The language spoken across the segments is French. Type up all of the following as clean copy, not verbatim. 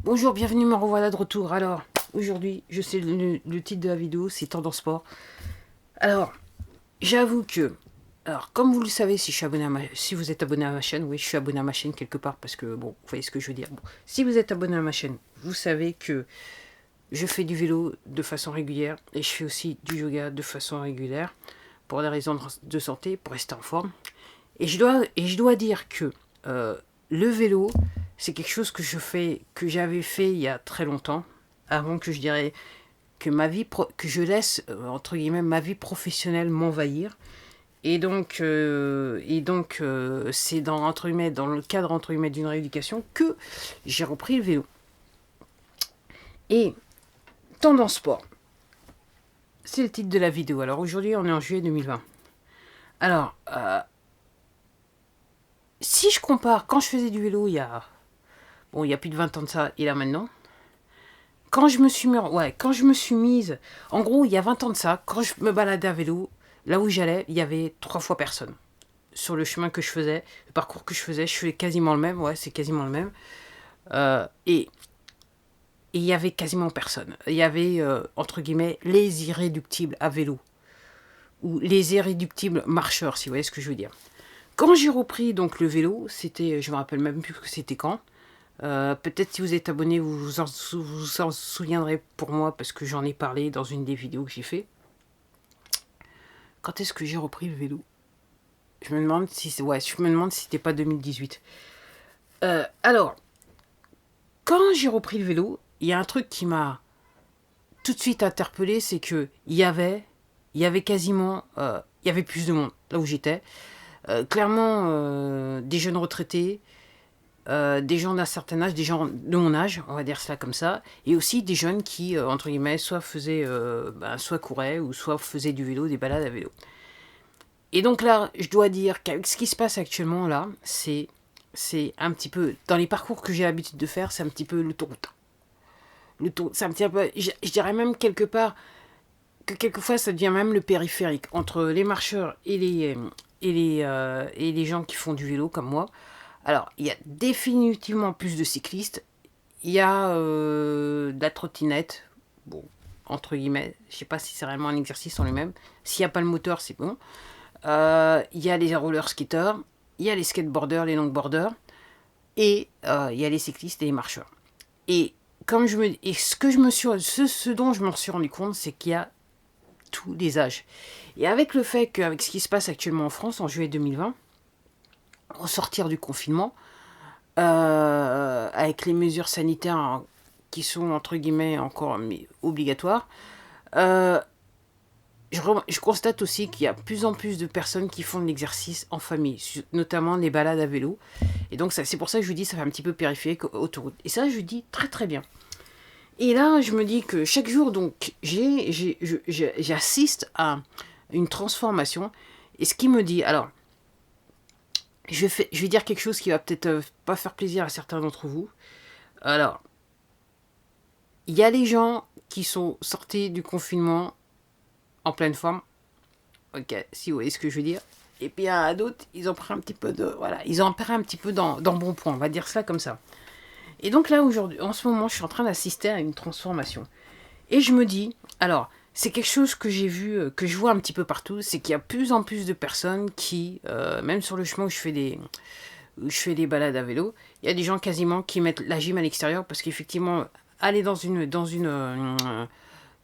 Bonjour, bienvenue, me revoilà de retour. Alors, aujourd'hui, je sais le titre de la vidéo, c'est Tendance Sport. Alors, j'avoue que, alors, comme vous le savez, si vous êtes abonné à ma chaîne, oui, je suis abonné à ma chaîne quelque part parce que, bon, vous voyez ce que je veux dire. Bon, si vous êtes abonné à ma chaîne, vous savez que je fais du vélo de façon régulière et je fais aussi du yoga de façon régulière pour des raisons de santé, pour rester en forme. Et je dois dire que euh, le vélo, c'est quelque chose que j'avais fait il y a très longtemps, avant que je dirais que que je laisse entre guillemets ma vie professionnelle m'envahir. Et donc, c'est dans le cadre entre guillemets d'une rééducation que j'ai repris le vélo. Et tendance sport, c'est le titre de la vidéo. Alors aujourd'hui, on est en juillet 2020. Alors, si je compare quand je faisais du vélo il y a plus de 20 ans de ça et là maintenant, quand je me suis mise, en gros, il y a 20 ans de ça, quand je me baladais à vélo, là où j'allais, il y avait 3 fois personne. Sur le chemin que je faisais, le parcours que je faisais quasiment le même, ouais, c'est quasiment le même. Et il y avait quasiment personne. Il y avait, entre guillemets, les irréductibles à vélo. Ou les irréductibles marcheurs, si vous voyez ce que je veux dire. Quand j'ai repris donc le vélo, c'était, je me rappelle même plus que c'était quand. Peut-être si vous êtes abonné, vous en souviendrez pour moi parce que j'en ai parlé dans une des vidéos que j'ai fait. Quand est-ce que j'ai repris le vélo? Je me demande si c'était pas 2018. Alors, quand j'ai repris le vélo, il y a un truc qui m'a tout de suite interpellé, c'est que il y avait quasiment, il y avait plus de monde là où j'étais. Clairement, des jeunes retraités, des gens d'un certain âge, des gens de mon âge, on va dire cela comme ça, et aussi des jeunes qui, entre guillemets, soit couraient, ou soit faisaient du vélo, des balades à vélo. Et donc là, je dois dire qu'avec ce qui se passe actuellement là, c'est un petit peu, dans les parcours que j'ai l'habitude de faire, c'est un petit peu l'autoroute. C'est un petit peu, je dirais même quelque part, que quelquefois ça devient même le périphérique, entre les marcheurs et les gens qui font du vélo comme moi. Alors, il y a définitivement plus de cyclistes. Il y a de la trottinette. Bon, entre guillemets. Je sais pas si c'est réellement un exercice en lui-même. S'il n'y a pas le moteur, c'est bon. Il y a les roller skaters. Il y a les skateboarders, les longboarders. Et il y a les cyclistes et les marcheurs. Et, ce dont je me suis rendu compte, c'est qu'il y a tous les âges. Et avec le fait qu'avec ce qui se passe actuellement en France, en juillet 2020, au sortir du confinement, avec les mesures sanitaires qui sont entre guillemets encore obligatoires, euh, je constate aussi qu'il y a de plus en plus de personnes qui font de l'exercice en famille, notamment les balades à vélo. Et donc c'est pour ça que je vous dis ça fait un petit peu périphérique autoroute. Et ça je vous dis très très bien. Et là je me dis que chaque jour donc j'assiste à une transformation. Et ce qui me dit, alors je vais dire quelque chose qui va peut-être pas faire plaisir à certains d'entre vous. Alors, il y a les gens qui sont sortis du confinement en pleine forme. Ok, si vous voyez ce que je veux dire. Et puis il y en a d'autres, ils ont pris un petit peu de. Voilà, ils ont pris un petit peu dans bon point, on va dire ça comme ça. Et donc là, aujourd'hui, en ce moment, je suis en train d'assister à une transformation. Et je me dis, alors, c'est quelque chose que j'ai vu, que je vois un petit peu partout, c'est qu'il y a de plus en plus de personnes qui, même sur le chemin où je fais des balades à vélo, il y a des gens quasiment qui mettent la gym à l'extérieur parce qu'effectivement, aller dans un,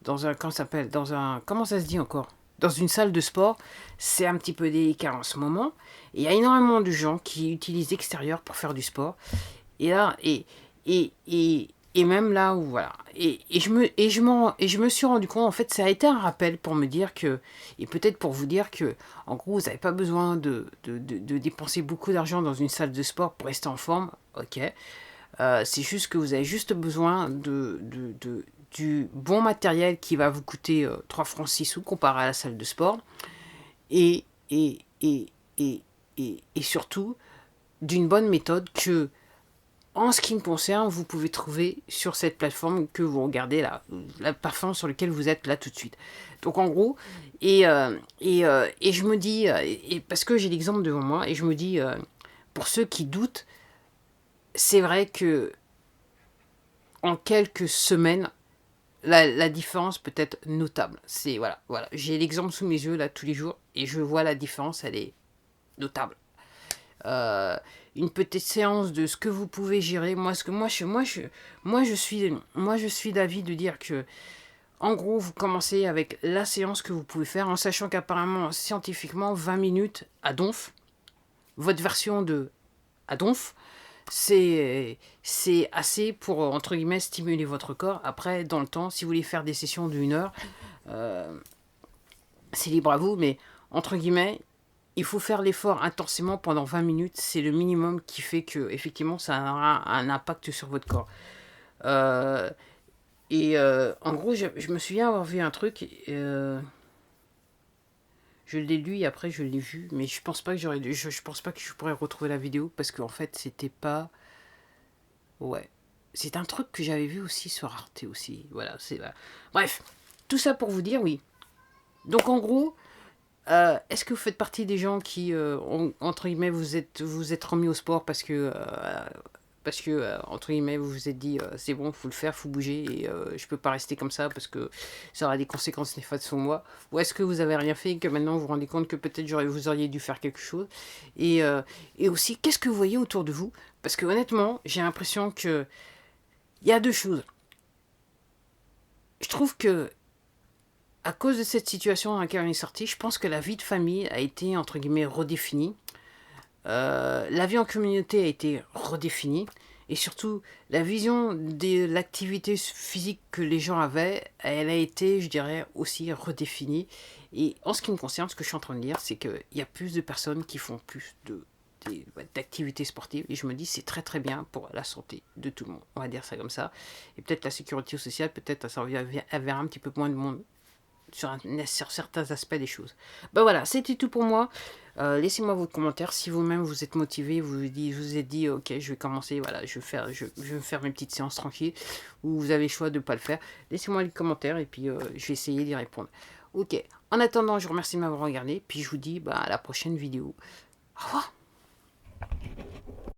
comment ça s'appelle, comment ça se dit encore, dans une salle de sport, c'est un petit peu délicat en ce moment. Et il y a énormément de gens qui utilisent l'extérieur pour faire du sport. Et là, et même là où, voilà. Et je me suis rendu compte, en fait, ça a été un rappel pour me dire que, et peut-être pour vous dire que, en gros, vous n'avez pas besoin de dépenser beaucoup d'argent dans une salle de sport pour rester en forme, ok. C'est juste que vous avez juste besoin du bon matériel qui va vous coûter 3 francs 6 sous comparé à la salle de sport. Et, et, et, et surtout, d'une bonne méthode que, en ce qui me concerne, vous pouvez trouver sur cette plateforme que vous regardez là, la plateforme sur laquelle vous êtes là tout de suite. Donc en gros, et je me dis, et parce que j'ai l'exemple devant moi, et je me dis, pour ceux qui doutent, c'est vrai que en quelques semaines, la différence peut être notable. C'est voilà. J'ai l'exemple sous mes yeux là tous les jours et je vois la différence, elle est notable. Une petite séance de ce que vous pouvez gérer. Moi je suis d'avis de dire que en gros vous commencez avec la séance que vous pouvez faire en sachant qu'apparemment scientifiquement 20 minutes à donf, votre version de à donf, c'est assez pour entre guillemets stimuler votre corps. Après dans le temps, si vous voulez faire des sessions d'une heure, c'est libre à vous, mais entre guillemets il faut faire l'effort intensément pendant 20 minutes. C'est le minimum qui fait que, effectivement, ça aura un impact sur votre corps. En gros, je me souviens avoir vu un truc. Je l'ai lu et après je l'ai vu, mais je pense pas que je pense pas que je pourrais retrouver la vidéo parce qu'en fait, c'était pas. Ouais. C'est un truc que j'avais vu aussi sur Arte aussi. Voilà, c'est. Bref, tout ça pour vous dire, oui. Donc en gros. Est-ce que vous faites partie des gens qui, entre guillemets, vous êtes remis au sport parce que, entre guillemets, vous vous êtes dit, c'est bon, faut le faire, faut bouger, et je peux pas rester comme ça parce que ça aura des conséquences néfastes sur moi. Ou est-ce que vous avez rien fait et que maintenant vous vous rendez compte que peut-être vous auriez dû faire quelque chose. Et aussi, qu'est-ce que vous voyez autour de vous? Parce que honnêtement, j'ai l'impression que il y a deux choses. Je trouve que à cause de cette situation dans laquelle on est sorti, je pense que la vie de famille a été, entre guillemets, redéfinie. La vie en communauté a été redéfinie. Et surtout, la vision de l'activité physique que les gens avaient, elle a été, je dirais, aussi redéfinie. Et en ce qui me concerne, ce que je suis en train de dire, c'est qu'il y a plus de personnes qui font plus d'activités sportives. Et je me dis, c'est très très bien pour la santé de tout le monde. On va dire ça comme ça. Et peut-être la sécurité sociale, peut-être ça revient vers un petit peu moins de monde sur certains aspects des choses. Ben voilà, c'était tout pour moi. Laissez-moi vos commentaires. Si vous-même vous êtes motivé, vous vous êtes dit, ok, je vais commencer, voilà, je vais faire mes petites séances tranquilles, ou vous avez le choix de ne pas le faire, laissez-moi les commentaires et puis je vais essayer d'y répondre. Ok, en attendant, je vous remercie de m'avoir regardé, puis je vous dis à la prochaine vidéo. Au revoir.